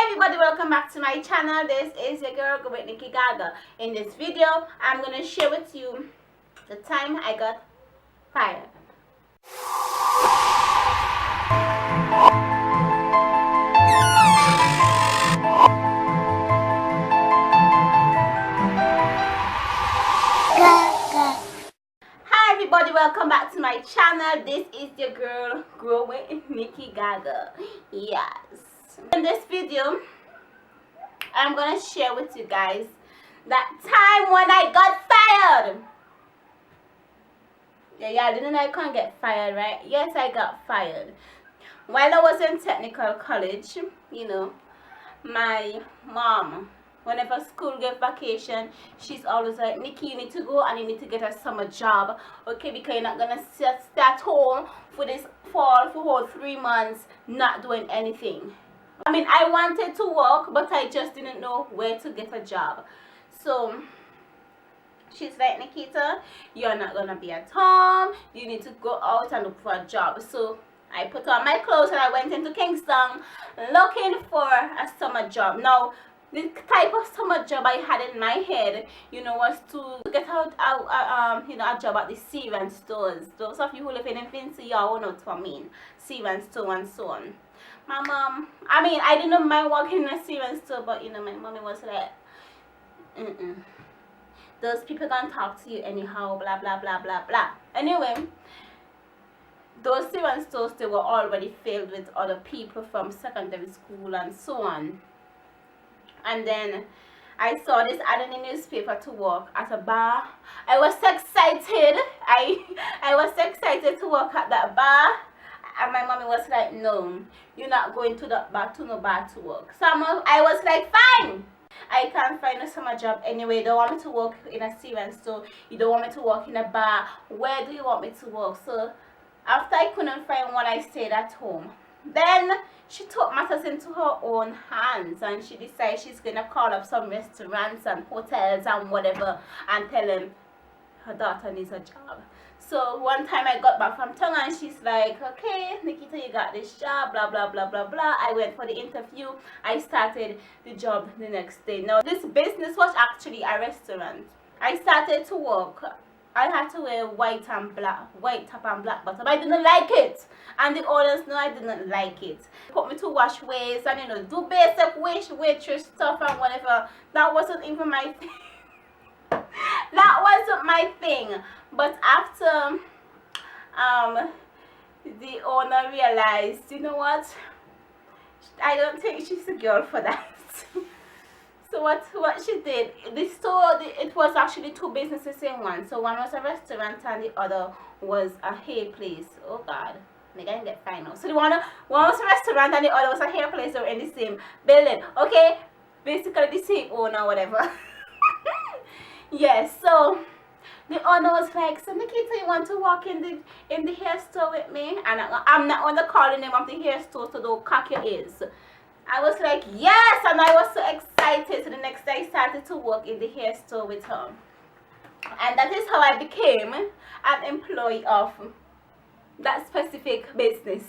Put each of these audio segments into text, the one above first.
Hi everybody, welcome back to my channel. This is your girl Growwithniki. In this video, I'm going to share with you the time I got fired. Hi everybody, welcome back to my channel. This is your girl Growwithniki. Yes. In this video, I'm gonna share with you guys that time when I got fired. Yeah, I didn't know I can't get fired, right? Yes, I got fired. While I was in technical college, my mom, whenever school gave vacation, she's always like, Nikki, you need to go and you need to get a summer job, okay? Because you're not gonna stay at home for this fall for whole 3 months not doing anything. I mean, I wanted to work, but I just didn't know where to get a job. So she's like, Nikita, you're not gonna be at home. You need to go out and look for a job. So I put on my clothes and I went into Kingstown looking for a summer job. Now, the type of summer job I had in my head, was to get out, a job at the Carapan stores. Those of you who live in Vincy, y'all know what I mean. Carapan store and so on. My mom, I didn't mind working in a Carapan store, but my mommy was like, those people gonna talk to you anyhow, blah blah blah blah blah. Anyway, those Carapan stores, they were already filled with other people from secondary school and so on. And then I saw this ad in the newspaper to work at a bar. I was so excited. I was so excited to work at that bar. And my mommy was like, no, you're not going to that bar, to no bar to work. So I was like, fine. I can't find a summer job anyway. You don't want me to work in a Carapan store. You don't want me to work in a bar. Where do you want me to work? So after I couldn't find one, I stayed at home. Then she took matters into her own hands and she decided she's going to call up some restaurants and hotels and whatever and tell them her daughter needs a job. So one time I got back from town and she's like, okay, Nikita, you got this job, blah, blah, blah, blah, blah. I went for the interview. I started the job the next day. Now, this business was actually a restaurant. I started to work. I had to wear white top and black bottom. I didn't like it. And the owners know I didn't like it. Put me to wash ways and, do basic waitress stuff and whatever. That wasn't even my thing. That wasn't my thing. But after the owner realized, you know what? I don't think she's a girl for that. So what she did, the store, it was actually two businesses in one. So one was a restaurant and the other was a hair place. Oh God, I can get final. So the one was a restaurant and the other was a hair place. They were in the same building. Okay, basically the same owner, whatever. Yes. So the owner was like, so Nikita, you want to walk in the hair store with me? And I'm not on the calling name of the hair store, so don't cock your ears. I was like, yes, and I was so excited. So the next day I started to work in the hair store with her. And that is how I became an employee of that specific business.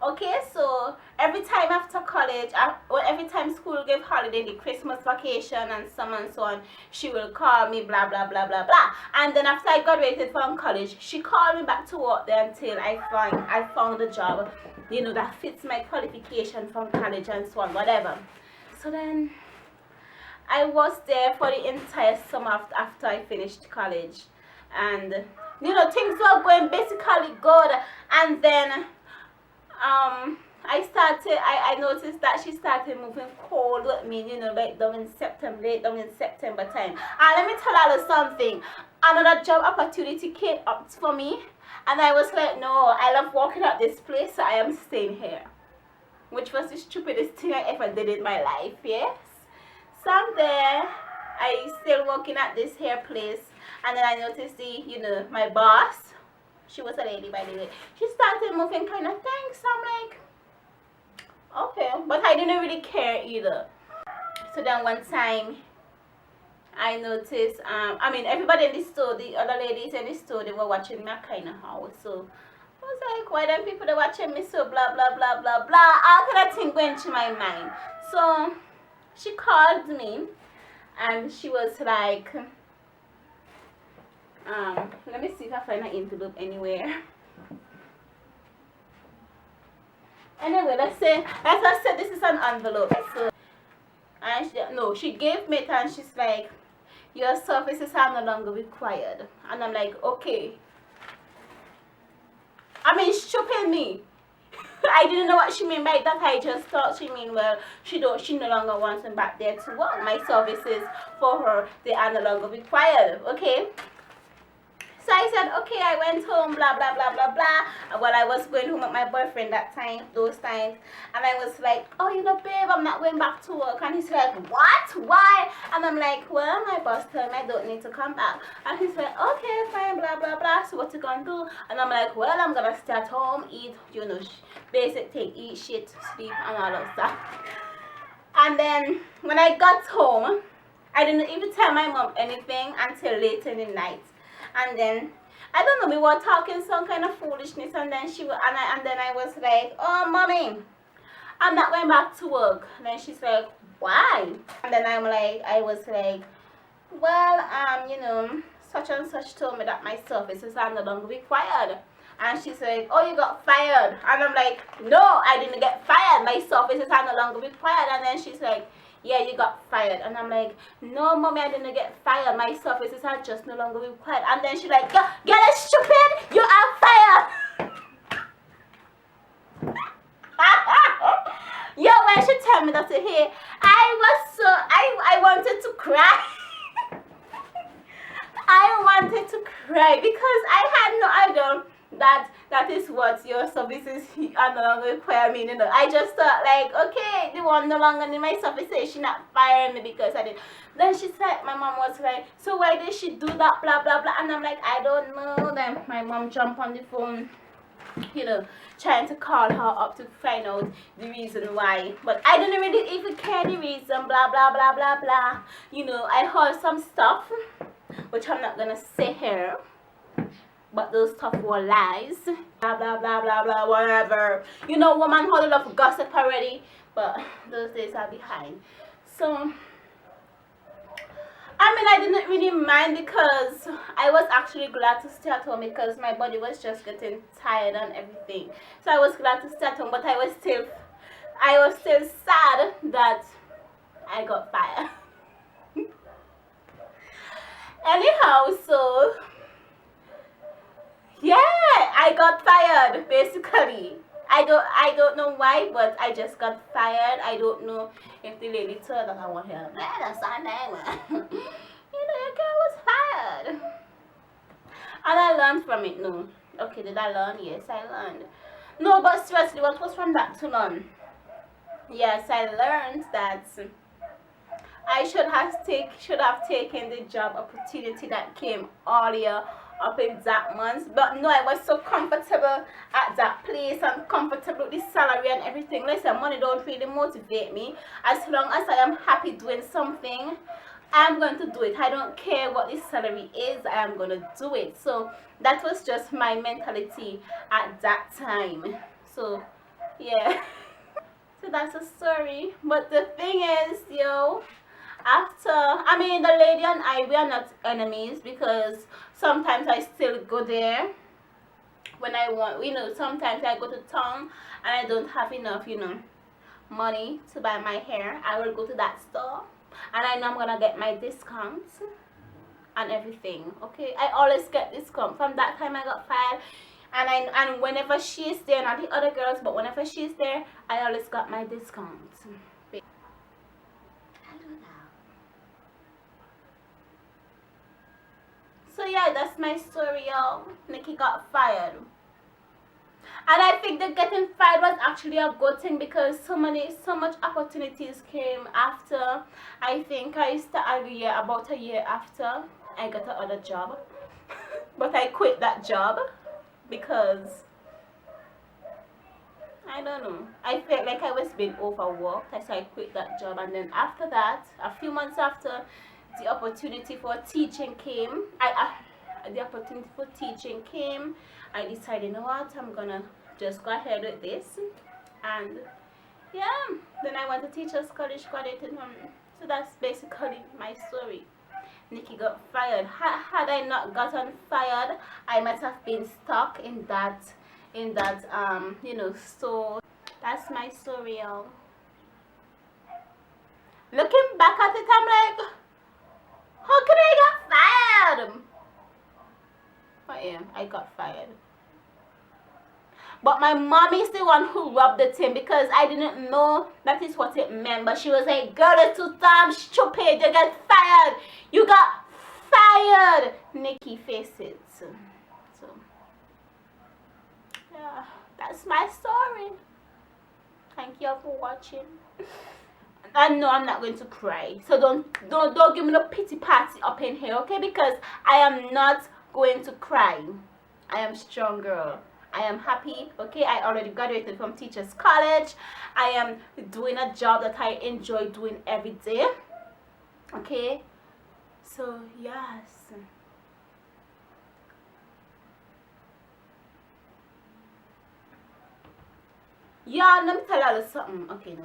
Okay, so every time after college, or every time school gave holiday, the Christmas vacation and so on, she will call me, blah blah blah blah blah. And then after I graduated from college, she called me back to work there until I found a job, that fits my qualification from college and so on, whatever. So then I was there for the entire summer after I finished college. And things were going basically good, and then I noticed that she started moving cold with me, late down in September time. And let me tell you something, another job opportunity came up for me, and I was like, no, I love working at this place, so I am staying here. Which was the stupidest thing I ever did in my life, yes. So I'm there, I still working at this hair place. And then I noticed my boss, she was a lady by the way, she started moving kind of things. So I'm like, okay, but I didn't really care either. So then one time I noticed, everybody in the store, the other ladies in the store, they were watching my kind of house. So was like, why don't people are watching me so blah blah blah blah blah. All kind of thing going through my mind. So she called me and she was like, let me see if I find an envelope anywhere. Anyway, let's say, as I said, this is an envelope. So, and she gave me it and she's like, your services are no longer required. And I'm like, okay. I mean, stupid me. I didn't know what she meant by that. I just thought she mean, well, she no longer wants me back there to work. My services for her, they are no longer required. Okay. So I said, okay, I went home, blah, blah, blah, blah, blah. While I was going home with my boyfriend those times. And I was like, oh, you know, babe, I'm not going back to work. And he's like, what? Why? And I'm like, well, my boss told me I don't need to come back. And he's like, okay, fine, blah, blah, blah. So what you gonna do? And I'm like, well, I'm gonna stay at home, eat, you know, basic thing, eat, shit, sleep, and all that stuff. And then when I got home, I didn't even tell my mom anything until late in the night. And then I don't know, we were talking some kind of foolishness, and then I was like, oh, mommy, I'm not going back to work. And then she's like, why? And then I was like, well, you know, such and such told me that my services are no longer required. And she's like, oh, you got fired. And I'm like, no, I didn't get fired. My services are no longer required. And then she's like, yeah, you got fired. And I'm like, no, mommy, I didn't get fired. My services are just no longer required. And then she's like, get it, stupid, you are fired. Yo, when she told me that to hear, I wanted to cry. I wanted to cry because I had no idea that is what your services are no longer require me, you know. I just thought like, okay, they want no longer need my services, she not firing me because I did. Then she said, my mom was like, so why did she do that, blah blah blah. And I'm like, I don't know. Then my mom jumped on the phone, you know, trying to call her up to find out the reason why. But I didn't really even care the reason, blah blah blah blah blah. You know, I heard some stuff which I'm not gonna say here, but those stuff were lies. Blah blah blah blah blah, whatever. You know, woman heard a lot of gossip already, but those days are behind. So I mean, I didn't really mind because I was actually glad to stay at home because my body was just getting tired and everything. So I was glad to stay at home, but I was still sad that I got fired. Anyhow, so yeah, I got fired basically. I don't know why, but I just got fired. I don't know if the lady told that I want her. That's our name. You know, your girl was fired. And I learned from it. No. Okay, did I learn? Yes, I learned. No, but seriously, what was from that to learn? Yes, I learned that I should have taken the job opportunity that came earlier up in that month. But no, I was so comfortable at that place and comfortable with the salary and everything. Listen, money don't really motivate me. As long as I am happy doing something, I'm going to do it. I don't care what the salary is, I am going to do it. So that was just my mentality at that time. So yeah. So that's a story. But the thing is, yo, I mean, the lady and I, we are not enemies because sometimes I still go there when I want, you know, sometimes I go to town and I don't have enough, you know, money to buy my hair. I will go to that store and I know I'm gonna get my discounts and everything, okay? I always get discount. From that time I got fired, and whenever she's there, not the other girls, but whenever she's there, I always got my discounts. So yeah, that's my story, y'all. Nikki got fired. And I think that getting fired was actually a good thing because so much opportunities came after. I think I started about a year after I got another job. But I quit that job because I don't know. I felt like I was being overworked. So I quit that job, and then after that, a few months after, the opportunity for teaching came. The opportunity for teaching came, I decided, you know what, I'm gonna just go ahead with this. And yeah, then I went to Teachers College, graduated. So that's basically my story. Nikki got fired. Had I not gotten fired, I might have been stuck in that so that's my story, y'all. Looking back at it, I'm like, how could I get fired? But yeah, I got fired. But my mom is the one who rubbed the thing because I didn't know that is what it meant. But she was like, girl, it's too damn stupid. You get fired. You got fired. Nikki, face it. So yeah, that's my story. Thank you all for watching. I know I'm not going to cry. So don't give me no pity party up in here, okay? Because I am not going to cry. I am strong, girl. I am happy, okay? I already graduated from Teachers College. I am doing a job that I enjoy doing every day, okay? So, yes. Yeah, let me tell you something. Okay, no.